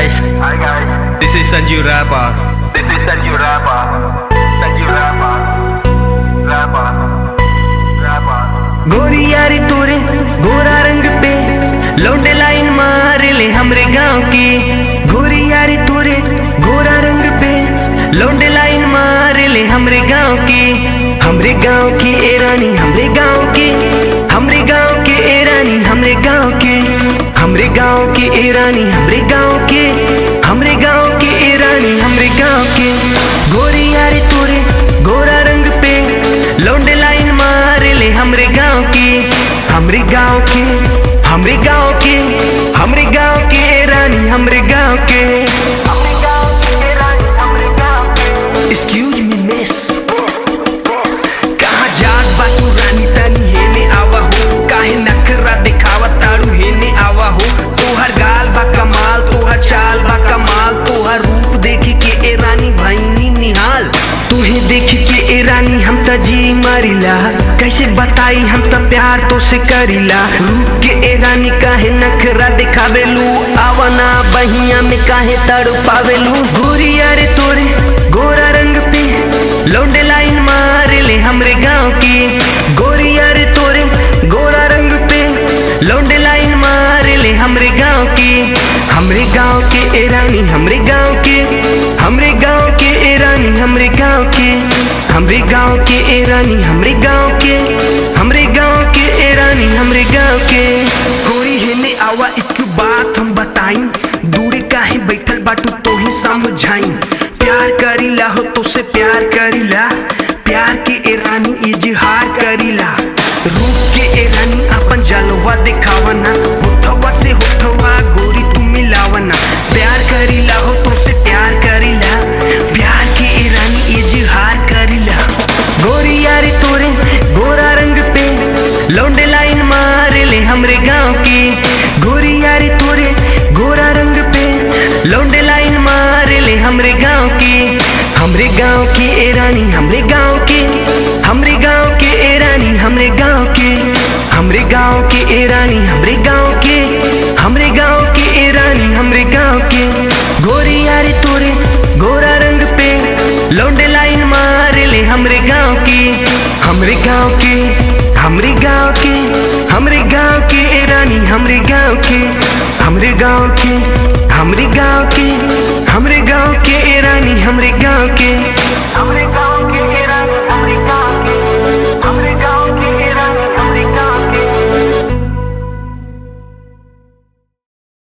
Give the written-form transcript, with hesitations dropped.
guys. Hi guys. This is Sanju Rapper. This is Sanju Rapper. Sanju Rapper. Rapper. Rapper. गोरी यारी तोरे गोरा रंग पे लौंडे लाइन मार ले हमरे गांव की। गोरी यारी तोरे गोरा रंग पे लौंडे लाइन मार ले हमरे गांव की। हमरे गांव की ए रानी हमरे गांव की। हमरे गांव की ए रानी हमरे गांव की। हमरे गांव की ए रानी हमरे गांव की। हमरे गांव की ए रानी हमरे गांव की। गोरी यारी तोरे गोरा रंग पे लौंडे लाइन मार ले हमरे गांव की। हमरे गांव की हमरे गांव की। हमरे गांव की ए रानी हमरे गांव के। हमरे गांव की ए रानी हमरे गांव के। एक्सक्यूज मी मिस, कहाँ जात बा तू रानी तनी हेने आवा हो। काहे नखरा दिखावा तारू हेने आवा हो। तोहर गाल बा कमाल तोहर चाल बा कमाल। तोहर रूप देखी के ए रानी भईनी निहाल। तुहे देखी के ए रानी हम त जी मारिला। कैसे बताई हम त प्यार तो से करीला। रूप के ए रानी काहे नखरा दिखावेलू। आवना बहिया में काहे तड़पावेलू। गोरी यारे तोरे गोरा रंग पे लौंडे लाइन मार ले हमरे गांव की। गोरी यारे तोरे गोरा रंग पे लौंडे लाइन मार ले हमरे गांव की। हमरे गांव के ए रानी हमरे गांव के। हमरे गांव के ए रानी हमरे गांव के। हमरे गांव के ए रानी हमरे गांव के। हमरे गांव के ए रानी हमरे गांव के। गोरी हेने आवा एक बात हम बताई। दूरे काहे बैठल बाटू तो ही समझाई। प्यार करीला हो तो से प्यार करीला। प्यार के ए रानी इजहार करीला। रूप के ए रानी अपन जलवा दिखावना। होठवा से होठवा गोरी तू मिलावना। प्यार करीला हो तो से प्यार करीला। प्यार के ए रानी इजहार करीला। गोरी यारी तोरे गोरा रंग पे लौंडे लाइन मार ले हमरे गांव की। गोरी यारी तोरे गोरा रंग पे लौंडे लाइन मार ले हमरे गांव की। हमरे गांव की ए रानी हमरे गांव की। हमरे गांव की ए रानी हमरे गांव की। हमरे गांव की ए रानी हमरे गांव की। हमरे गांव की ए रानी हमरे गांव की। गोरी यारी तोरे गोरा रंग पे लौंडे लाइन मार ले हमरे गांव की। हमरे गांव की हमरे गांव की। हमरे गांव की ए रानी हमरे गांव की। हमरे गांव की हमरे गांव की। हमरे गांव की ए रानी हमरे गांव के। हमरे गांव